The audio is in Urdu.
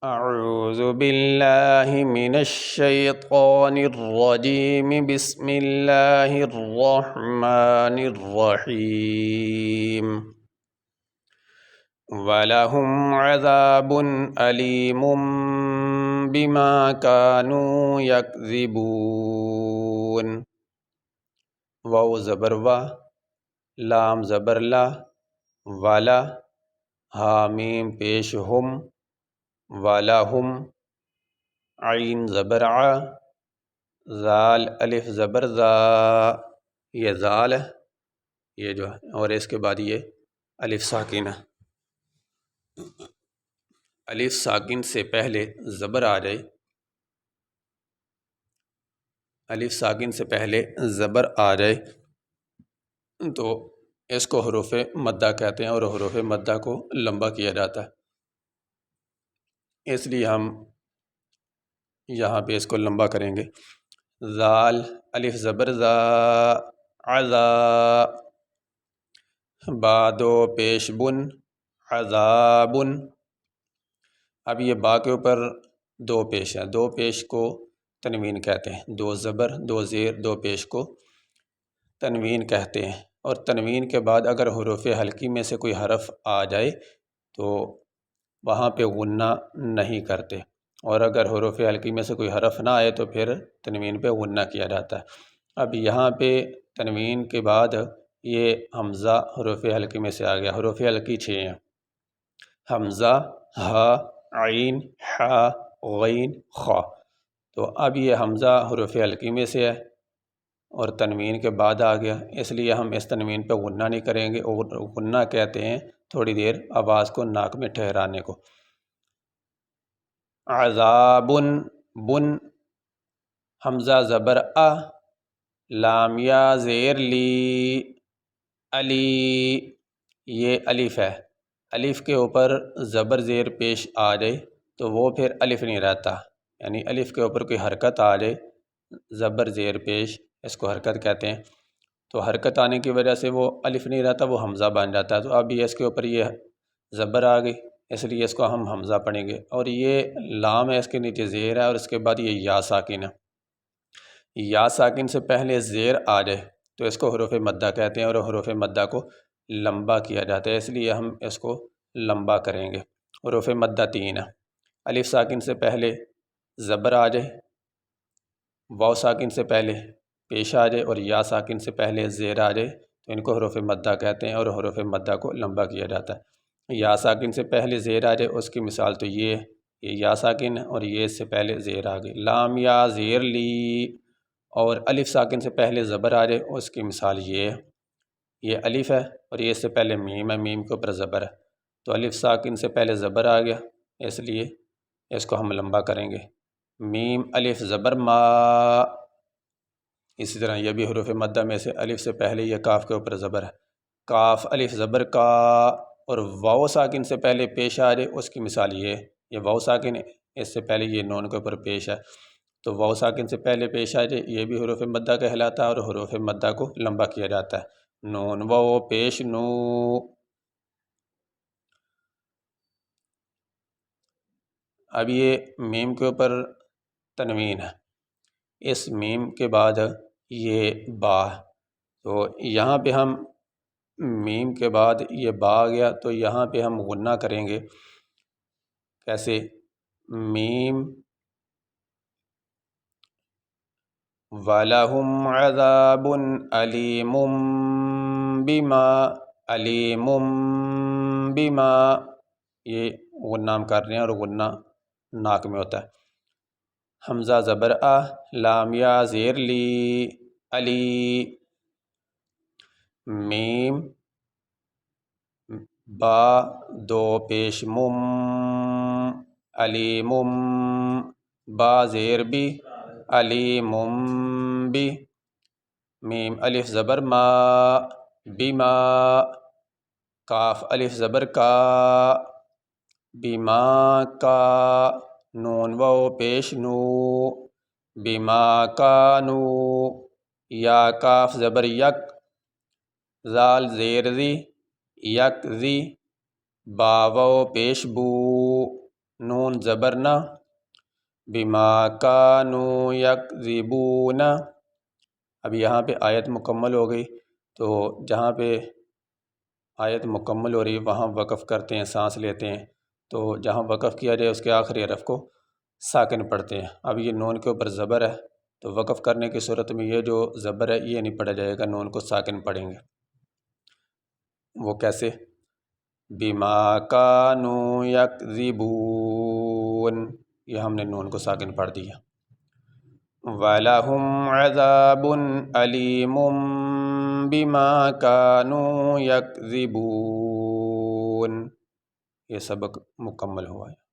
اعوذ باللہ من الشیطان الرجیم بسم اللہ الرحمن الرحیم وَلَهُمْ عَذَابٌ أَلِيمٌ بِمَا كَانُوا يَكْذِبُونَ واو زبر وا، لام زبر لا، والا، حامیم پیش ہم، وَلَهُمْ، عین زبر ع، زال الف زبر زا، یہ زال ہے، یہ جو ہے، اور اس کے بعد یہ الف ساکن ہے۔ الف ساکن سے پہلے زبر آ جائے، الف ساکن سے پہلے زبر آ جائے تو اس کو حروف مدہ کہتے ہیں، اور حروف مدہ کو لمبا کیا جاتا ہے، اس لیے ہم یہاں پہ اس کو لمبا کریں گے۔ زال الف زبر زا، عزا، با دو پیش بن، عذابن۔ اب یہ با کے اوپر دو پیش ہیں، دو پیش کو تنوین کہتے ہیں، دو زبر دو زیر دو پیش کو تنوین کہتے ہیں، اور تنوین کے بعد اگر حروف حلقی میں سے کوئی حرف آ جائے تو وہاں پہ غنہ نہیں کرتے، اور اگر حروف حلقی میں سے کوئی حرف نہ آئے تو پھر تنوین پہ غنہ کیا جاتا ہے۔ اب یہاں پہ تنوین کے بعد یہ حمزہ حروف حلقی میں سے آ گیا، حروف حلقی 6 ہیں، حمزہ، ہا، عین، حا، غین، خا۔ تو اب یہ حمزہ حروف حلقی میں سے ہے اور تنوین کے بعد آ گیا، اس لیے ہم اس تنوین پہ غنہ نہیں کریں گے، اور غنہ کہتے ہیں تھوڑی دیر آواز کو ناک میں ٹھہرانے کو۔ عذابن، بن، حمزہ زبر ا، لام یا زیر لی، علی، یہ الف ہے، الف کے اوپر زبر زیر پیش آ جائے تو وہ پھر الف نہیں رہتا، یعنی الف کے اوپر کوئی حرکت آ جائے زبر زیر پیش، اس کو حرکت کہتے ہیں، تو حرکت آنے کی وجہ سے وہ الف نہیں رہتا، وہ حمزہ بن جاتا ہے، تو اب یہ اس کے اوپر یہ زبر آ گئی، اس لیے اس کو ہم حمزہ پڑھیں گے، اور یہ لام ہے، اس کے نیچے زیر ہے، اور اس کے بعد یہ یا ساکن ہے۔ یا ساکن سے پہلے زیر آ جائے تو اس کو حروف مدہ کہتے ہیں، اور حروف مدہ کو لمبا کیا جاتا ہے، اس لیے ہم اس کو لمبا کریں گے۔ حروف مدہ 3 ہے، الف ساکن سے پہلے زبر آ جائے، واو ساکن سے پہلے پیش آ جائے، اور یا ساکن سے پہلے زیر آ جائے تو ان کو حروف مدہ کہتے ہیں، اور حروف مدہ کو لمبا کیا جاتا ہے۔ یا ساکن سے پہلے زیر آ جائے، اس کی مثال تو یہ یا ساکن ہے، اور یہ اس سے پہلے زیر آ گئی، لام یا زیر لی، اور الف ساکن سے پہلے زبر آ جائے، اس کی مثال یہ الف ہے، اور یہ اس سے پہلے میم ہے، میم کے اوپر زبر ہے، تو الف ساکن سے پہلے زبر آ گیا، اس لیے اس کو ہم لمبا کریں گے۔ میم الف زبر ما، اسی طرح یہ بھی حروف مدہ میں سے الف سے پہلے یہ کاف کے اوپر زبر ہے، کاف الف زبر کا، اور واو ساکن سے پہلے پیش آ جائے، اس کی مثال یہ واو ساکن ہے، اس سے پہلے یہ نون کے اوپر پیش ہے، تو واو ساکن سے پہلے پیش آ جائے، یہ بھی حروف مدہ کہلاتا ہے، اور حروف مدہ کو لمبا کیا جاتا ہے۔ نون واو پیش نو، اب یہ میم کے اوپر تنوین ہے، اس میم کے بعد یہ با، تو یہاں پہ ہم میم کے بعد یہ با آ گیا تو یہاں پہ ہم غنہ کریں گے، کیسے؟ میم، وَلَهُمْ عَذَابٌ أَلِيمٌ بِمَا، علیم بِمَا، یہ غنہ ہم کر رہے ہیں، اور غنہ ناک میں ہوتا ہے۔ حمزہ زبر ا، لام یا زیر لی، علی، میم، با دو پیش مم، علیم، با زیر بی، علیم بی، میم الف زبر ما، بما، کاف الف زبر کا، بما کا، نون واو پیش نو، بما کانو، یا کاف زبر یک، زال زیر زی، یک زی، با واو پیش بو، نون زبر نا، بما کانوا یکذبون. اب یہاں پہ آیت مکمل ہو گئی، تو جہاں پہ آیت مکمل ہو رہی ہے وہاں وقف کرتے ہیں، سانس لیتے ہیں. تو جہاں وقف کیا جائے اس کے آخری حرف کو ساکن پڑھتے ہیں. اب یہ نون کے اوپر زبر ہے، تو وقف کرنے کی صورت میں یہ جو زبر ہے یہ نہیں پڑھا جائے گا، نون کو ساکن پڑھیں گے. وہ کیسے؟ بما کانوا یکذبون، یہ ہم نے نون کو ساکن پڑھ دیا. وَلَهُمْ عَذَابٌ أَلِيمٌ بِمَا كَانُوا يَكْذِبُونَ. یہ سبق مکمل ہوا ہے.